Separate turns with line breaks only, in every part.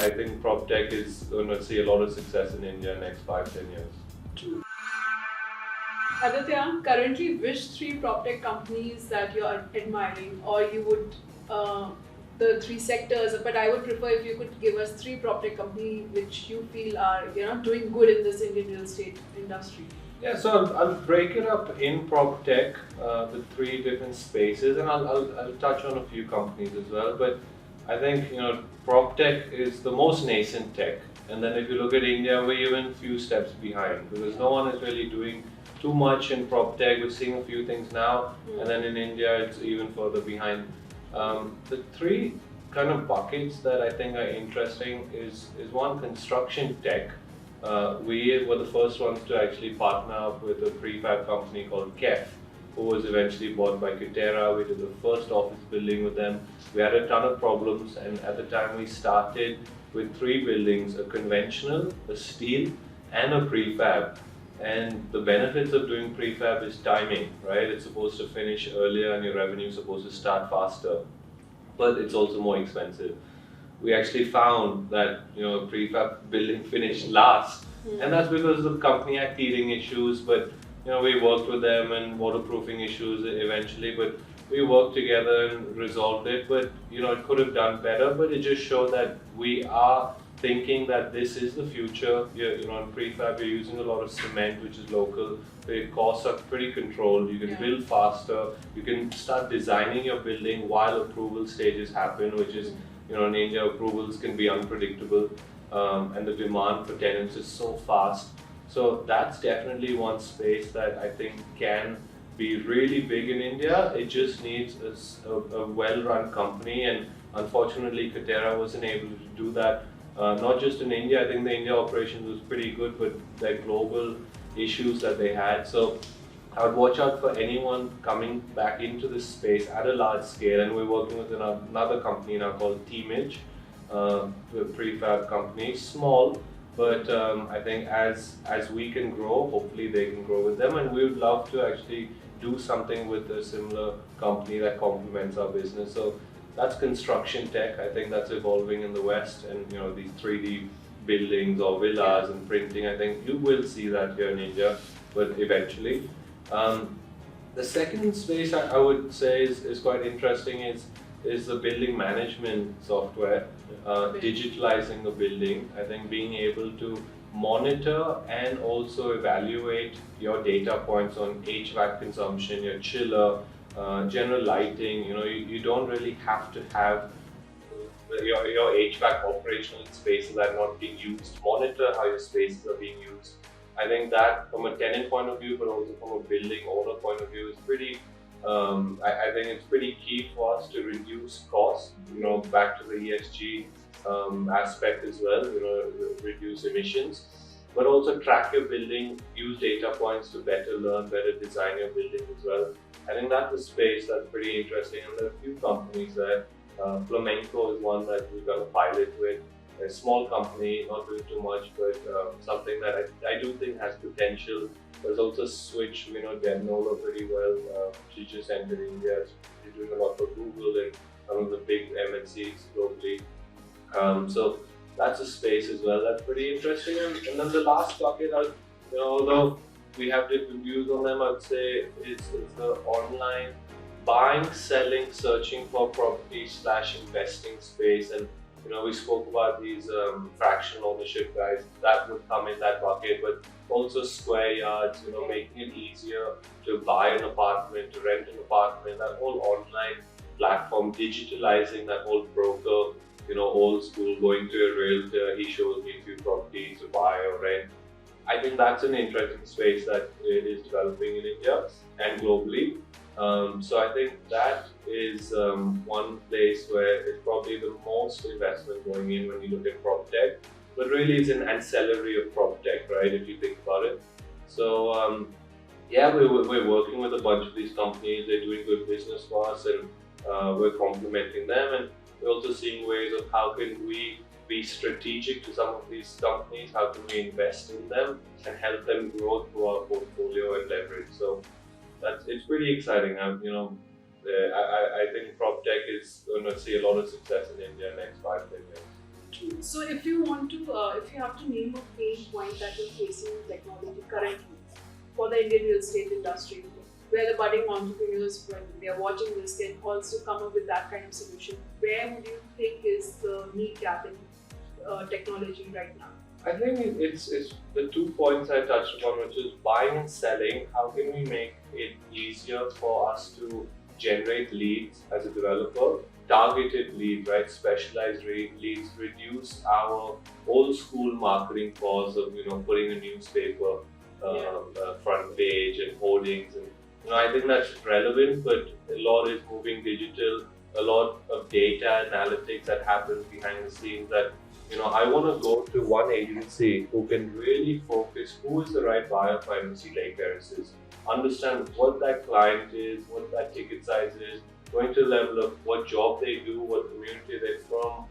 I think Proptech is going to see a lot of success in India next 5-10 years.
Aditya, currently which three Proptech companies that you are admiring, or you would, the three sectors, but I would prefer if you could give us three Proptech companies which you feel are doing good in this Indian real estate industry.
Yeah, so I'll break it up in Proptech, the three different spaces, and I'll touch on a few companies as well. But I think Proptech is the most nascent tech, and then if you look at India, we're even a few steps behind because no one is really doing too much in Proptech. We're seeing a few things now, and then in India, it's even further behind. The three kind of buckets that I think are interesting is one, construction tech. We were the first ones to actually partner up with a prefab company called KEF, who was eventually bought by Kitera. We did the first office building with them. We had a ton of problems, and at the time we started with three buildings: a conventional, a steel, and a prefab. And the benefits of doing prefab is timing, right? It's supposed to finish earlier and your revenue is supposed to start faster, but it's also more expensive. We actually found that a prefab building finished last, and that's because the company had teething issues. But we worked with them and waterproofing issues eventually, but we worked together and resolved it. But it could have done better, but it just showed that we are thinking that this is the future. In prefab, you're using a lot of cement, which is local. The costs are pretty controlled. You can build faster. You can start designing your building while approval stages happen, which is, in India, approvals can be unpredictable, and the demand for tenants is so fast. So that's definitely one space that I think can be really big in India. It just needs a well-run company, and unfortunately, Kitera wasn't able to do that. Not just in India, I think the India operations was pretty good, but there are global issues that they had. So I would watch out for anyone coming back into this space at a large scale, and we're working with another company now called Teamage, a prefab company, small, but I think as we can grow, hopefully they can grow with them, and we would love to actually do something with a similar company that complements our business. So that's construction tech. I think that's evolving in the West, and these 3D buildings or villas and printing. I think you will see that here in India, but eventually. The second space I would say is quite interesting is the building management software, digitalizing the building. I think being able to monitor and also evaluate your data points on HVAC consumption, your chiller, general lighting. You don't really have to have your HVAC operational spaces that are not being used. Monitor how your spaces are being used. I think that from a tenant point of view, but also from a building owner point of view, is pretty. I think it's pretty key for us to reduce costs. Back to the ESG aspect as well. Reduce emissions, but also track your building, use data points to better learn, better design your building as well. I think that's a space that's pretty interesting, and there are a few companies there. Flamenco is one that we've done a pilot with. A small company, not doing too much, but something that I do think has potential. There's also Switch, we know Nola pretty well. She just entered India. She's doing a lot for Google and some of the big MNCs globally. So that's a space as well that's pretty interesting. And then the last bucket, although we have different views on them, I'd say it's the online buying, selling, searching for property / investing space. And we spoke about these fractional ownership guys that would come in that bucket, but also square yards, making it easier to buy an apartment, to rent an apartment, that whole online platform, digitalizing that whole broker, old school, going to a realtor, he shows me a few properties to buy or rent. I think that's an interesting space that is developing in India and globally. So I think that is one place where it's probably the most investment going in when you look at Proptech, but really it's an ancillary of Proptech, right, if you think about it. So we're working with a bunch of these companies. They're doing good business for us, and we're complementing them, and we're also seeing ways of how can we be strategic to some of these companies, how can we invest in them and help them grow through our portfolio and leverage. So it's pretty exciting. I think Proptech is going to see a lot of success in India next 5-10 years.
True. So if you want to, if you have to name a pain point that you're facing in technology currently for the Indian real estate industry, where the budding entrepreneurs, when they are watching this, can also come up with that kind of solution, where would you think is the need gap in technology right now?
I think it's the 2 points I touched upon, which is buying and selling. How can we make it easier for us to generate leads as a developer? Targeted leads, right? Specialized leads, reduce our old school marketing costs of putting a newspaper front page and hoardings, and I think that's relevant, but a lot is moving digital. A lot of data analytics that happens behind the scenes. That I want to go to one agency who can really focus who is the right buyer for Embassy Lake Terraces, understand what that client is, what that ticket size is, going to the level of what job they do, what community they're from,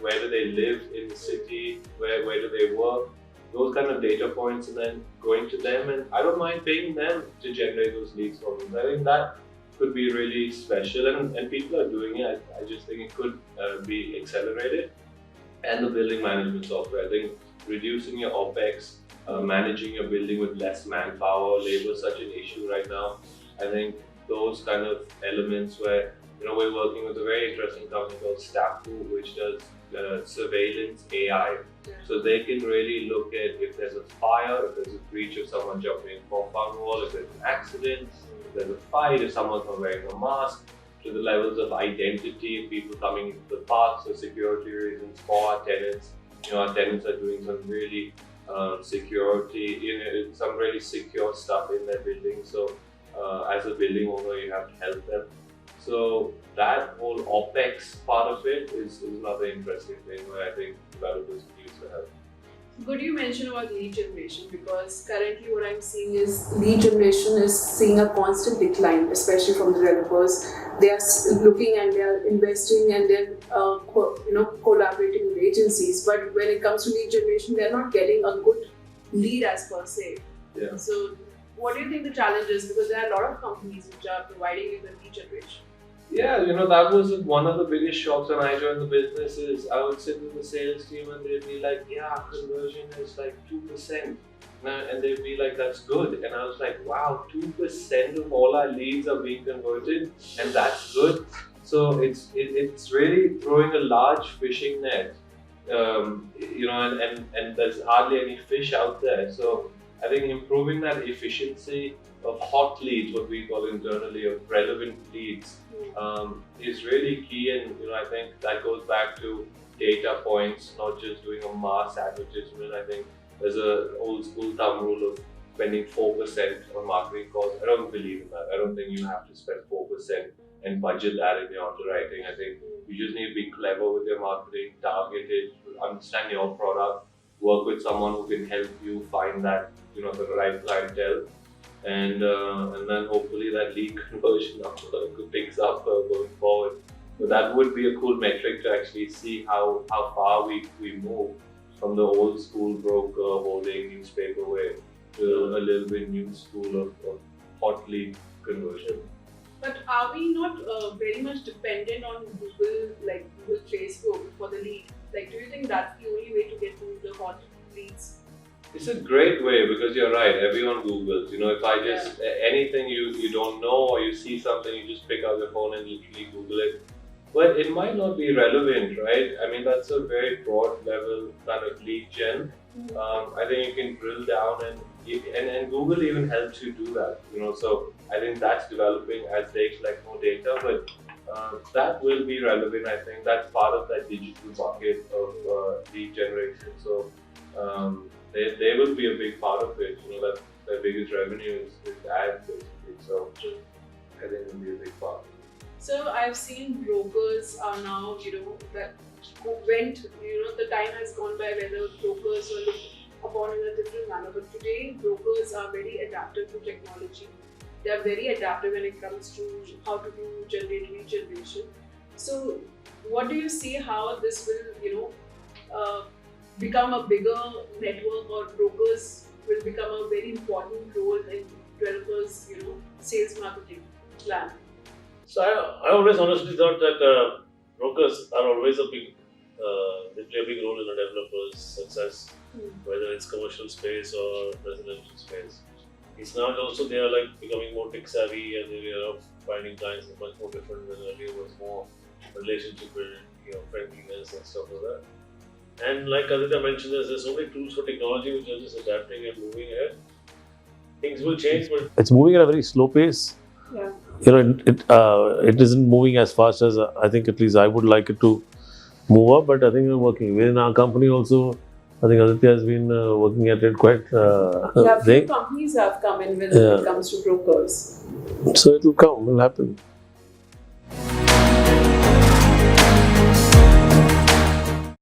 where do they live in the city, where do they work, those kind of data points, and then going to them, and I don't mind paying them to generate those leads for me. I think that could be really special, and people are doing it. I just think it could be accelerated. And the building management software, I think reducing your OPEX, managing your building with less manpower, labor is such an issue right now. I think those kind of elements where we're working with a very interesting company called Stafu, which does surveillance AI. So they can really look at if there's a fire, if there's a breach of someone jumping in from compound wall, if there's an accident, if there's a fight, if someone's not wearing a mask, to the levels of identity, people coming into the parks for security reasons for our tenants. Our tenants are doing some really security, some really secure stuff in their building. So as a building owner, you have to help them. So that whole OPEX part of it is another interesting thing where I think developers can use the help.
Good you mentioned about lead generation, because currently what I'm seeing is lead generation is seeing a constant decline, especially from the developers. They are looking and they are investing and they're collaborating with agencies, but when it comes to lead generation, they're not getting a good lead as per se.
Yeah.
So what do you think the challenge is? Because there are a lot of companies which are providing you the lead generation.
Yeah, that was one of the biggest shocks when I joined the business. Is I would sit with the sales team and they'd be like, yeah, conversion is like 2%. And they'd be like, that's good. And I was like, wow, 2% of all our leads are being converted, and that's good. So it's really throwing a large fishing net, and there's hardly any fish out there. So I think improving that efficiency of hot leads, what we call internally, of relevant leads, is really key. And I think that goes back to data points, not just doing a mass advertisement. I think there's an old school thumb rule of spending 4% on marketing costs. I don't believe in that. I don't think you have to spend 4% and budget that in your underwriting. I think you just need to be clever with your marketing, targeted, understand your product, work with someone who can help you find that the right clientele, and then hopefully that lead conversion number picks up going forward. So that would be a cool metric to actually see how far we move from the old school broker holding newspaper way to a little bit new school of hot lead conversion.
But are we not very much dependent on Google, like Google, Facebook for the lead? Like, do you think that's the only way to get to the hot leads?
It's a great way, because you're right, everyone Googles. If I just, anything you don't know or you see something, you just pick up your phone and literally Google it. But it might not be relevant, right? I mean, that's a very broad level kind of lead gen. I think you can drill down and Google even helps you do that, so I think that's developing as they collect more data, but that will be relevant. I think that's part of that digital bucket of lead generation. So they will be a big part of it. That their biggest revenue is ads basically. So I think it will be a big part.
So I've seen brokers are now, that went, the time has gone by where the brokers were looked upon in a different manner. But today, brokers are very adaptive to technology. They are very adaptive when it comes to how to generate lead generation. So what do you see how this will, become a bigger network, or brokers will become a very important role in developers, sales marketing plan?
So I always honestly thought that brokers are always a big they play a big role in a developer's success, whether it's commercial space or residential space. It's now also they are like becoming more tech savvy, and the area of finding clients is much more different than earlier. Was more relationship building, friendliness and stuff like that. And like Aditya mentioned, there's so many tools for technology which are just adapting and moving ahead. Things will change, but it's moving at a very slow pace.
Yeah.
It isn't moving as fast as I think at least I would like it to move up. But I think we're working within our company also. I think Aditya has been working at it quite.
Few companies have come in when it comes to brokers.
So it will come, will happen.